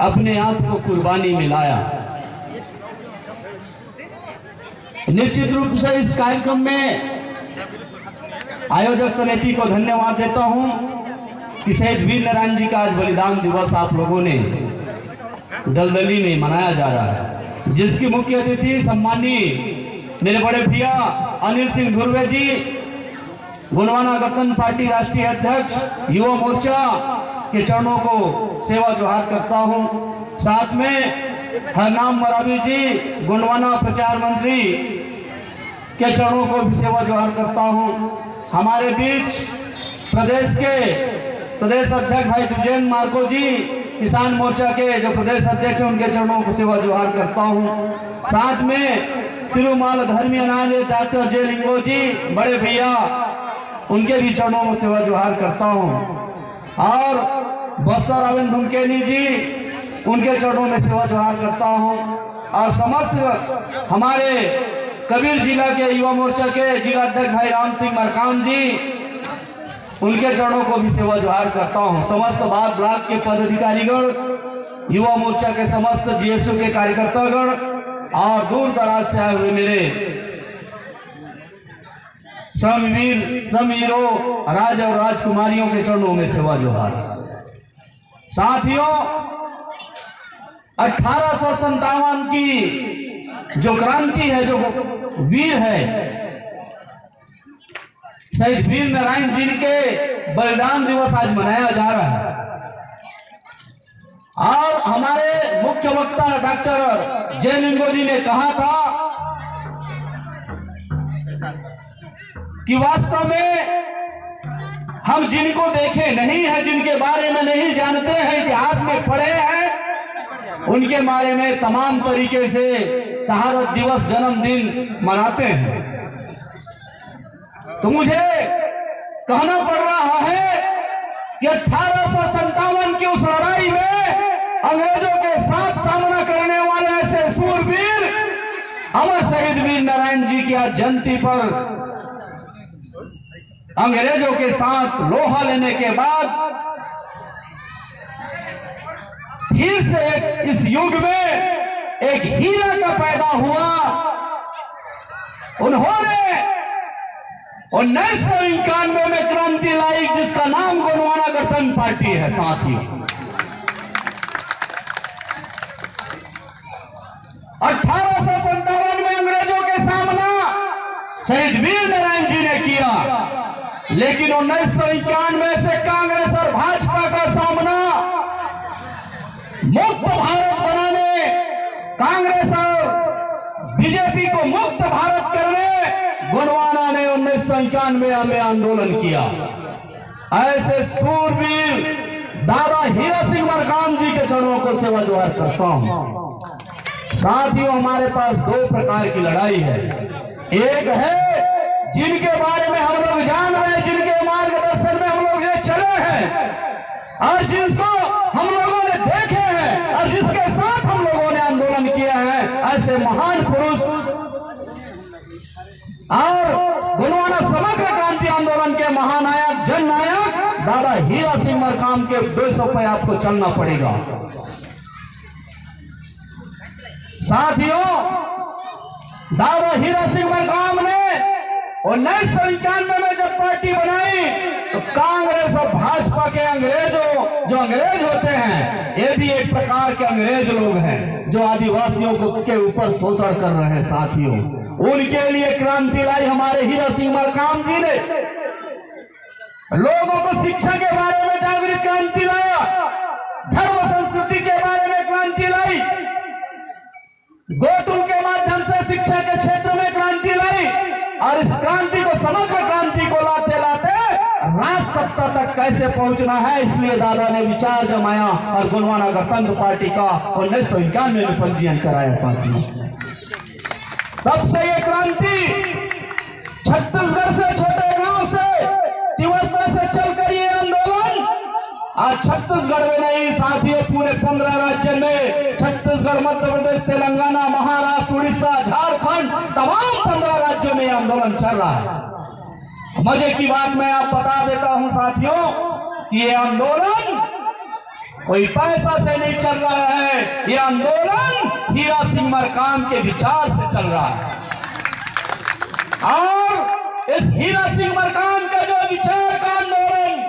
अपने आप को कुर्बानी में लाया। निश्चित रूप से इस कार्यक्रम में आयोजक समिति को धन्यवाद देता हूं कि शहीद वीर नारायण जी का आज बलिदान दिवस आप लोगों ने दलदली में मनाया जा रहा है, जिसकी मुख्य अतिथि सम्मानीय मेरे बड़े भैया अनिल सिंह धुर्वे जी, गोंडवाना गठबंधन पार्टी राष्ट्रीय अध्यक्ष युवा मोर्चा के चरणों को सेवा जोहार करता हूं। साथ में हरनाम मरावी जी, गोंडवाना प्रचार मंत्री के चरणों को भी सेवा जोहार करता हूं। हमारे बीच प्रदेश अध्यक्ष भाई दुजेन मार्को जी, किसान मोर्चा के जो प्रदेश अध्यक्ष हैं, उनके चरणों को सेवा जोहार करता हूं। साथ में तिरुमाला धर्मीय न्यायालय डॉक्टर जे लिंगो जी, बड़े भैया, उनके भी चरणों में सेवा जोहार करता हूं। और बस्तर अरविंद धुमकेनी जी, उनके चरणों में सेवा जोहार करता हूं। और समस्त हमारे कबीर जिला के युवा मोर्चा के जिला अध्यक्ष भाई राम सिंह मरकाम जी, उनके चरणों को भी सेवा जोहार करता हूं। समस्त बात ब्लॉक के पदाधिकारीगण, युवा मोर्चा के समस्त जीएसयू के कार्यकर्तागण और दूर दराज से आए हुए मेरे समीरों, राज और राजकुमारियों के चरणों में सेवा जोहार। साथियों, 1857 की जो क्रांति है, जो वीर है, शहीद वीर नारायण जी के बलिदान दिवस आज मनाया जा रहा है। और हमारे मुख्य वक्ता डॉक्टर जे लिंगो जी ने कहा था कि वास्तव में हम जिनको देखे नहीं है, जिनके बारे में नहीं जानते हैं, इतिहास में पढ़े हैं, उनके बारे में तमाम तरीके से शहादत दिवस, जन्मदिन मनाते हैं। तो मुझे कहना पड़ रहा है कि 1857 की उस लड़ाई में अंग्रेजों के साथ सामना करने वाले ऐसे सूरवीर अमर शहीद वीर नारायण जी की आज जयंती पर अंग्रेजों के साथ लोहा लेने के बाद फिर से इस युग में एक हीरा का पैदा हुआ। उन्होंने 1991 में क्रांति लाई, जिसका नाम गोंडवाना गठबंधन पार्टी है। साथियों, 1857 में अंग्रेजों के सामना शहीद वीर नारायण जी ने किया, लेकिन 1991 से कांग्रेस और भाजपा का सामना मुक्त भारत बनाने, कांग्रेस और बीजेपी को मुक्त भारत करने गोंडवाना ने 1991 में आंदोलन किया। ऐसे सूरवीर दादा हीरा सिंह मरकाम जी के चरणों को सेवा जोहार करता हूं। साथियों, हमारे पास दो प्रकार की लड़ाई है। एक है जिनके बारे में हम लोग जान रहे हैं, जिनके मार्गदर्शन में हम लोग ये चले हैं और जिसको हम लोगों ने देखे हैं और जिसके साथ हम लोगों ने आंदोलन किया है, ऐसे महान पुरुष और गोंडवाना समग्र क्रांति आंदोलन के महानायक, जननायक दादा हीरा सिंह मरकाम के उद्देश्यों पर आपको चलना पड़ेगा। साथियों, दादा हीरा सिंह मरकाम ने 1991 में जब पार्टी बनाई तो कांग्रेस और भाजपा के अंग्रेजों, जो अंग्रेज होते हैं, ये भी एक प्रकार के अंग्रेज लोग हैं जो आदिवासियों के ऊपर शोषण कर रहे हैं। साथियों, उनके लिए क्रांति लाई हमारे हीरा सिंह मरकाम जी ने। लोगों को शिक्षा के बारे में जागृत क्रांति लाया, धर्म संस्कृति के बारे में क्रांति लाई, गोकुल के माध्यम से शिक्षा के क्षेत्र में क्रांति लाई और इस क्रांति को, समग्र क्रांति को लाते लाते राष्ट्र सत्ता तक कैसे पहुंचना है, इसलिए दादा ने विचार जमाया और गोंडवाना गठबंधन पार्टी का 1991 में पंजीयन कराया। साथियों, तब से ये क्रांति छत्तीसगढ़ से, छोटे गांव से, तिवरता से चलकर ये आंदोलन आज छत्तीसगढ़ में नहीं साथियों, पूरे 15 राज्य में, छत्तीसगढ़, मध्य प्रदेश, तेलंगाना, महाराष्ट्र, उड़ीसा, झारखंड, तमाम 15 राज्यों में आंदोलन चल रहा है। मजे की बात मैं आप बता देता हूं साथियों कि ये आंदोलन कोई पैसा से नहीं चल रहा है, ये आंदोलन हीरा सिंह मरकाम के विचार से चल रहा है। और इस हीरा सिंह मरकाम का जो विचार का आंदोलन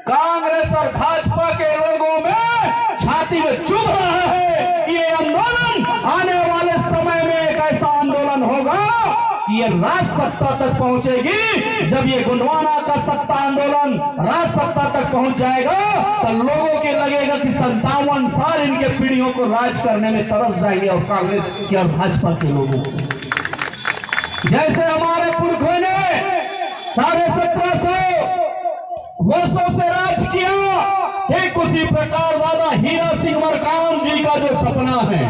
कांग्रेस और भाजपा के लोगों में छाती में चुभ रहा है। ये आंदोलन आने वाले समय में एक ऐसा आंदोलन होगा ये राज सत्ता तक पहुंचेगी। जब ये गोंडवाना का सत्ता आंदोलन राज सत्ता तक पहुंच जाएगा तो लोगों के लगेगा कि 57 साल इनके पीढ़ियों को राज करने में तरस जाएंगे और कांग्रेस के और भाजपा के लोगों को। जैसे हमारे पुरखों ने 1750 वर्षों से राज किया, ठीक उसी प्रकार दादा हीरा सिंह मरकाम जी का जो सपना है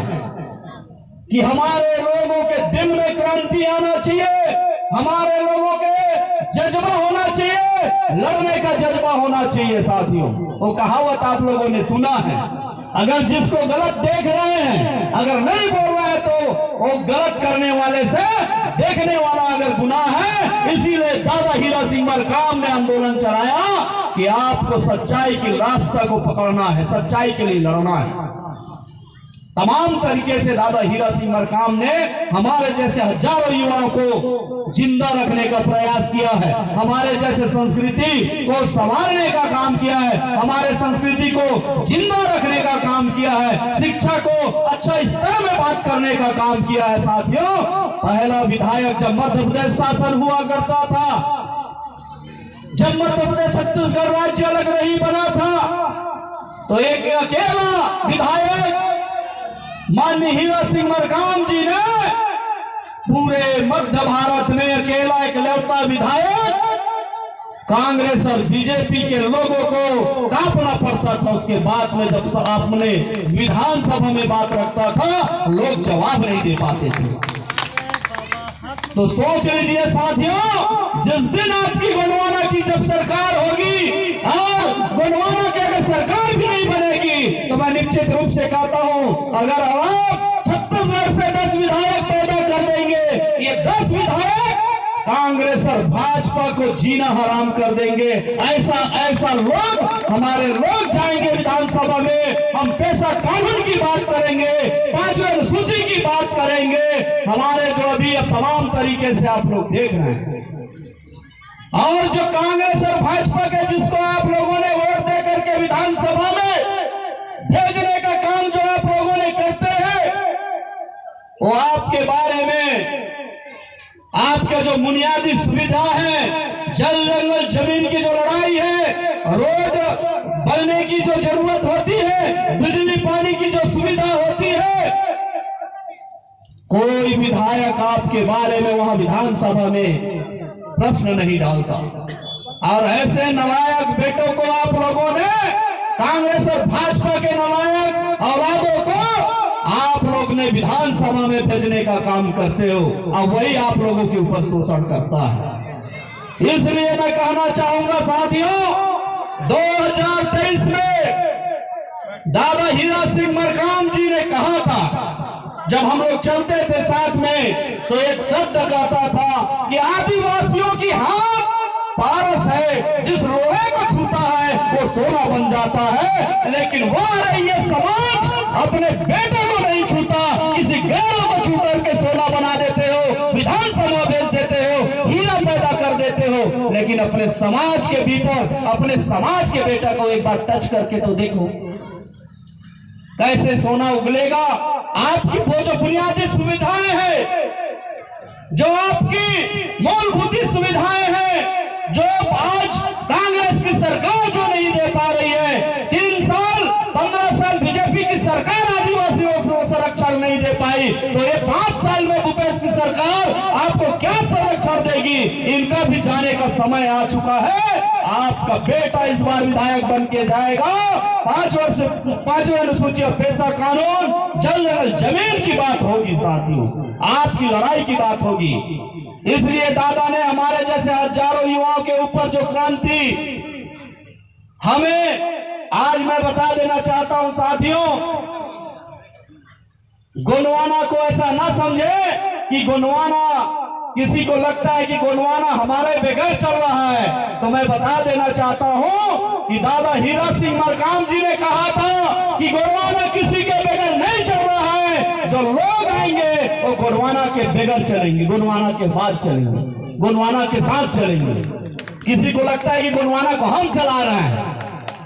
कि हमारे लोगों के दिल में क्रांति आना चाहिए, हमारे लोगों के जज्बा होना चाहिए, लड़ने का जज्बा होना चाहिए। साथियों, वो कहावत आप लोगों ने सुना है, अगर जिसको गलत देख रहे हैं अगर नहीं बोल रहा है तो वो गलत करने वाले से देखने वाला अगर गुनाह है। इसीलिए दादा हीरा सिंह मरकाम ने आंदोलन चलाया कि आपको सच्चाई की रास्ता को पकड़ना है, सच्चाई के लिए लड़ना है। तमाम तरीके से दादा हीरा सिंह मरकाम ने हमारे जैसे हजारों युवाओं को जिंदा रखने का प्रयास किया है, हमारे जैसे संस्कृति को संवारने का काम किया है, हमारे संस्कृति को जिंदा रखने का काम किया है, शिक्षा को अच्छा स्तर में बात करने का काम किया है। साथियों, पहला विधायक जब मध्य प्रदेश शासन हुआ करता था, जब मध्य प्रदेश छत्तीसगढ़ राज्य अलग नहीं बना था, तो एक अकेला विधायक माननीय हीरा सिंह मरकाम जी ने पूरे मध्य भारत में अकेला इकलौता विधायक कांग्रेस और बीजेपी के लोगों को कांपना पड़ता था। उसके बाद में जब आपने विधानसभा में बात रखता था लोग जवाब नहीं दे पाते थे। तो सोच लीजिए साथियों, जिस दिन आपकी गोंडवाना की जब सरकार होगी और गोंडवाना की अगर सरकार भी नहीं बनेगी तो मैं निश्चित रूप से कहता हूं, अगर आप छत्तीसगढ़ से 10 विधायक पैदा कर देंगे, ये 10 विधायक कांग्रेस और भाजपा को जीना हराम कर देंगे। ऐसा लोग हमारे लोग जाएंगे विधानसभा में, हम पैसा कानून की बात करेंगे, 5वीं अनुसूची की बात करेंगे, हमारे जो अभी तमाम तरीके से आप लोग देख रहे हैं। और जो कांग्रेस और भाजपा के जिसको आप लोगों ने वोट दे करके विधानसभा में भेजने का काम जो आप लोगों ने करते हैं, वो आपके बारे में आपके जो बुनियादी सुविधा है, जल जंगल जमीन की जो लड़ाई है, रोड बनने की जो जरूरत होती है, बिजली पानी की जो सुविधा होती है, कोई विधायक आपके बारे में वहां विधानसभा में प्रश्न नहीं डालता। और ऐसे नालायक बेटों को आप लोगों ने, कांग्रेस और भाजपा के नालायक औलादों को आप लोग ने विधानसभा में भेजने का काम करते हो, अब वही आप लोगों के ऊपर शोषण करता है। इसलिए मैं कहना चाहूंगा साथियों, 2023 में दादा हीरा सिंह मरकाम जी ने कहा था, जब हम लोग चलते थे साथ में तो एक शब्द कहता था कि आदिवासियों की हाथ पारस है, जिस लोहे को छूता है वो सोना बन जाता है, लेकिन वो ये समाज अपने बेटे को नहीं छूता, किसी गैरों को छू करके सोना बना देते हो, विधानसभा भेज देते हो, हीरा पैदा कर देते हो, लेकिन अपने समाज के भीतर अपने समाज के बेटा को एक बार टच करके तो देखो कैसे सोना उगलेगा। आपकी वो जो बुनियादी सुविधाएं हैं, जो आपकी मूलभूत सुविधाएं हैं, जो आज कांग्रेस की सरकार जो नहीं दे पा रही है, 3 साल 15 साल बीजेपी की सरकार आदिवासियों को संरक्षण नहीं दे पाई, तो ये 5 साल में भूपेश की सरकार आपको क्या संरक्षण देगी। इनका भी जाने का समय आ चुका है। आपका बेटा इस बार विधायक बन के जाएगा। 5वीं अनुसूची और पैसा कानून, जल जंगल जमीन की बात होगी साथियों, आपकी लड़ाई की बात होगी। इसलिए दादा ने हमारे जैसे हजारों युवाओं के ऊपर जो क्रांति हमें आज मैं बता देना चाहता हूं साथियों, गोंडवाना को ऐसा ना समझे कि गोंडवाना किसी को लगता है कि गोंडवाना हमारे बगैर चल रहा है, तो मैं बता देना चाहता हूं कि दादा हीरा सिंह मरकाम जी ने कहा था कि गोंडवाना किसी के बगैर नहीं चल रहा है। जो लोग आएंगे वो गोंडवाना के बगैर चलेंगे, गोंडवाना के बाद चलेंगे, गोंडवाना के साथ चलेंगे। किसी को लगता है कि गोंडवाना को हम चला रहे हैं,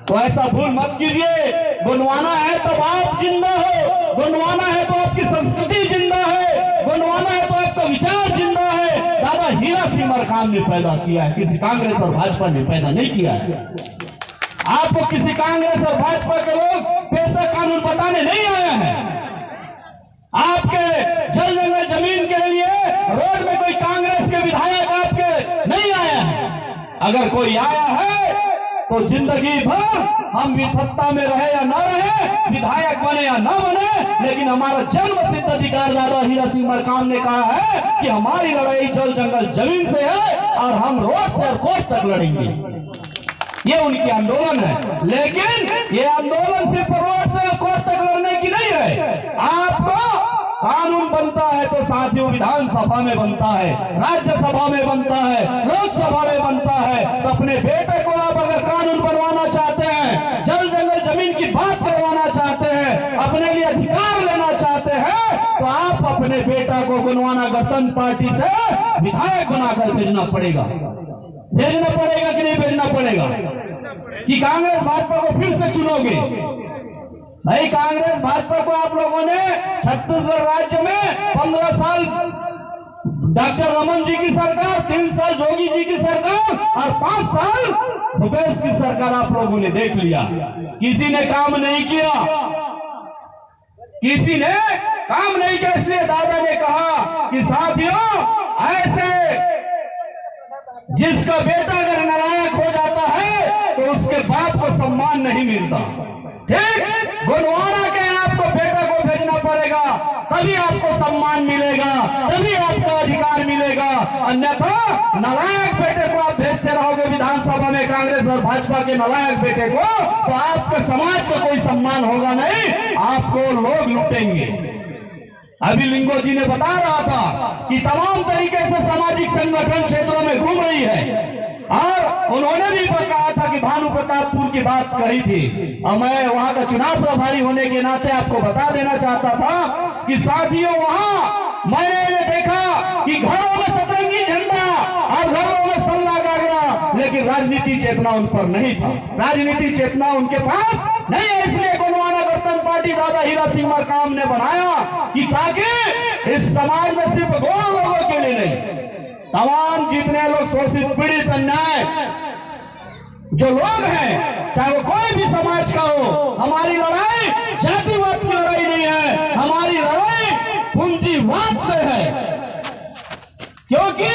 तो ऐसा भूल मत कीजिए। गोंडवाना है तो आप जिंदा हो, गोंडवाना है तो आपकी संस्कृति जिंदा है, गोंडवाना है तो आपका विचार जिंदा है। दादा हीरा सिंह मरकाम ने पैदा किया है, किसी कांग्रेस और भाजपा ने पैदा नहीं किया है। आपको किसी कांग्रेस और भाजपा के लोग पैसा कानून बताने नहीं आया है। आपके जल जंगल जमीन के लिए रोड में कोई कांग्रेस के विधायक आपके नहीं आया है। अगर कोई आया है तो जिंदगी भर हम भी सत्ता में रहे या न रहे, विधायक बने या न बने, लेकिन हमारा जन्म सिद्ध अधिकार दादा हीरा सिंह मरकाम ने कहा है कि हमारी लड़ाई जल जंगल जमीन से है और हम रोड से और कोर्ट तक लड़ेंगे। ये उनकी आंदोलन है। लेकिन ये आंदोलन सिर्फ रोड से और कोर्ट तक लड़ने की नहीं है। आपको कानून बनता है तो साथियों विधानसभा में बनता है, राज्यसभा में बनता है, लोकसभा में बनता है। तो अपने बेटे को आप अगर कानून बनवाना चाहते हैं, जल जंगल जमीन की बात करवाना चाहते हैं, अपने लिए अधिकार लेना चाहते हैं, तो आप अपने बेटा को गोंडवाना गणतंत्र पार्टी से विधायक बनाकर भेजना पड़ेगा। भेजना पड़ेगा कि नहीं भेजना पड़ेगा? कि कांग्रेस भाजपा को फिर से चुनोगे? भाई कांग्रेस भाजपा को आप लोगों ने छत्तीसगढ़ राज्य में 15 साल डॉक्टर रमन जी की सरकार, 3 साल जोगी जी की सरकार और 5 साल भूपेश की सरकार आप लोगों ने देख लिया। किसी ने काम नहीं किया, किसी ने काम नहीं किया। इसलिए दादा ने कहा कि साथियों, ऐसे जिसका बेटा अगर नालायक हो जाता है तो उसके बाप को सम्मान नहीं मिलता। ठीक, गोंडवाना के आपको बेटा को भेजना पड़ेगा, तभी आपको सम्मान मिलेगा, तभी आपको अधिकार मिलेगा। अन्यथा नालायक बेटे को आप भेजते रहोगे विधानसभा में, कांग्रेस और भाजपा के नालायक बेटे को, तो आपके समाज का कोई सम्मान होगा नहीं, आपको लोग लूटेंगे। अभी लिंगो जी ने बता रहा था कि तमाम तरीके से सामाजिक संगठन क्षेत्रों में घूम रही है, और उन्होंने भी कहा था कि भानु प्रतापपुर की बात कही थी। और मैं वहां का चुनाव प्रभारी होने के नाते आपको बता देना चाहता था कि साथियों, वहां मैंने देखा कि घरों में सतरंगी झंडा और घरों में सल्ला गागरा, लेकिन राजनीति चेतना उन पर नहीं था, राजनीति चेतना उनके पास नहीं है। इसलिए गोंडवाना गणतंत्र पार्टी दादा हीरा सिंह मरकाम ने बनाया कि ताकि इस समाज में सिर्फ गोंड लोगों के लिए नहीं, तमाम जितने लोग शोषित पीड़ित अन्याय जो लोग हैं, चाहे वो कोई भी समाज का हो, हमारी लड़ाई जातिवाद की लड़ाई नहीं है, हमारी लड़ाई पूंजीवाद से है। क्योंकि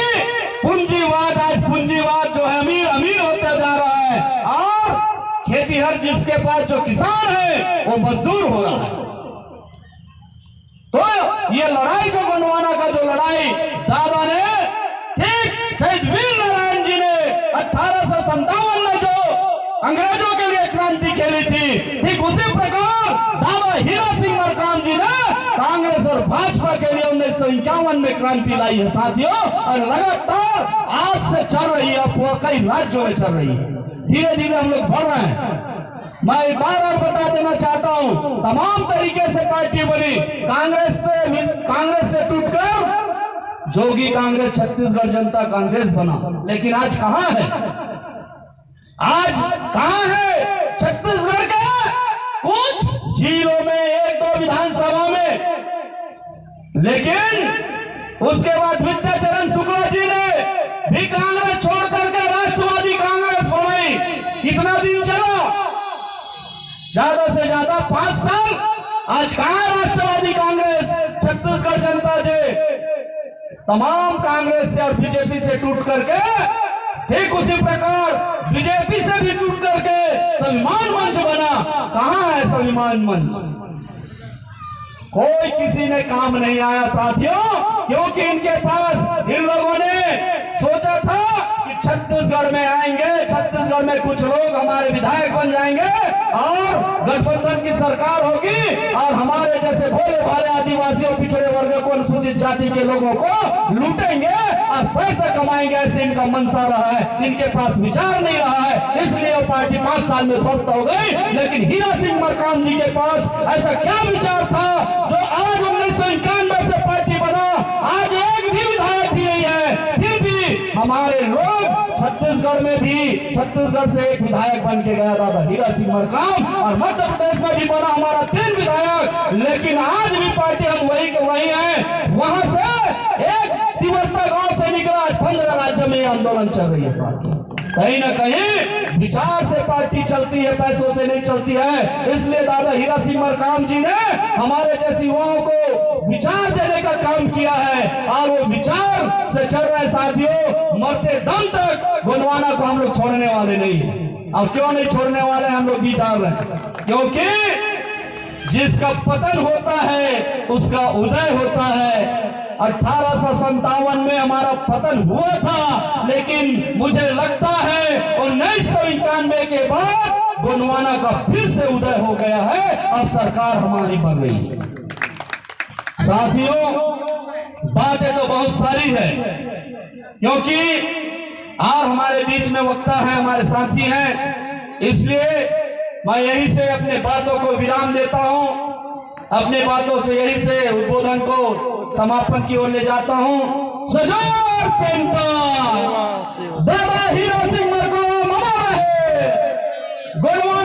पूंजीवाद, आज पूंजीवाद जो है अमीर अमीर होता जा रहा है, और खेतीहर जिसके पास जो किसान है वो मजदूर हो रहा है। तो ये लड़ाई जो गोंडवाना का जो लड़ाई दादा ने, ठीक शहीद वीर नारायण जी ने 1857 में जो अंग्रेजों के लिए क्रांति खेली थी, ठीक उसी प्रकार दादा हीरा सिंह मरकाम जी ने कांग्रेस और भाजपा के लिए 1951 में क्रांति लाई है साथियों, और लगातार आज से चल रही है, कई राज्यों में चल रही है। धीरे धीरे हम लोग बढ़ रहे हैं। मैं एक बार और बता देना चाहता हूं, तमाम तरीके से पार्टी बनी, कांग्रेस से टूटकर जोगी कांग्रेस, छत्तीसगढ़ जनता कांग्रेस बना। लेकिन आज कहां है? आज कहां है? छत्तीसगढ़ के कुछ जिलों में, 1-2 विधानसभा में। लेकिन उसके बाद विद्याचरण शुक्ला जी ने भी कांग्रेस छोड़ करके राष्ट्रवादी कांग्रेस बनाई। कितना दिन चला? ज्यादा से ज्यादा 5 साल। आज कहां राष्ट्रवादी कांग्रेस, छत्तीसगढ़ जनता जी तमाम कांग्रेस से और बीजेपी से टूट करके, ठीक उसी प्रकार बीजेपी से भी टूट करके स्वाभिमान मंच बना। कहां है स्वाभिमान मंच? कोई किसी ने काम नहीं आया साथियों, क्योंकि इनके पास, इन लोगों ने सोचा था कि छत्तीसगढ़ में आएंगे, छत्तीसगढ़ में कुछ लोग हमारे विधायक बन जाएंगे और गठबंधन की सरकार होगी और हमारे जैसे भोले भाले आदिवासियों, पिछड़े वर्ग को, अनुसूचित जाति के लोगों को लूटेंगे और पैसा कमाएंगे। ऐसे इनका मनसा रहा है, इनके पास विचार नहीं रहा है, इसलिए वो पार्टी 5 साल में ध्वस्त हो गई। लेकिन हीरा सिंह मरकाम जी के पास ऐसा क्या विचार था जो आज 1991 से पार्टी बना, आज एक भी विधायक भी नहीं है, फिर भी हमारे लोग छत्तीसगढ़ में भी, छत्तीसगढ़ से एक विधायक बन के गया दादा हीरा सिंह मरकाम, और मध्य प्रदेश में भी बना हमारा 3 विधायक। लेकिन आज भी पार्टी हम वही के वही है। वहां से एक तिवरता गांव से निकला, 15 राज्य में आंदोलन चल रही है साथी। कहीं ना कहीं विचार से पार्टी चलती है, पैसों से नहीं चलती है। इसलिए दादा हीरा सिंह मरकाम जी ने हमारे जैसे युवाओं को विचार देने का काम किया है और वो विचार से चल रहे साथियों। मरते दम तक गोंडवाना को हम लोग छोड़ने वाले नहीं। और क्यों नहीं छोड़ने वाले, हम लोग जीत रहे हैं, क्योंकि जिसका पतन होता है उसका उदय होता है। 1857 में हमारा पतन हुआ था, लेकिन मुझे लगता है 1991 के बाद गोंडवाना का फिर से उदय हो गया है और सरकार हमारी बन गई है। साथियों, बातें तो बहुत सारी है, क्योंकि और हमारे बीच में वक्ता है, हमारे साथी हैं, इसलिए मैं यहीं से अपने बातों को विराम देता हूं। अपने बातों से यहीं से उद्बोधन को समापन की ओर ले जाता हूं। सजोर पेंटा दादा हीरा सिंह मरकाम अमर रहे।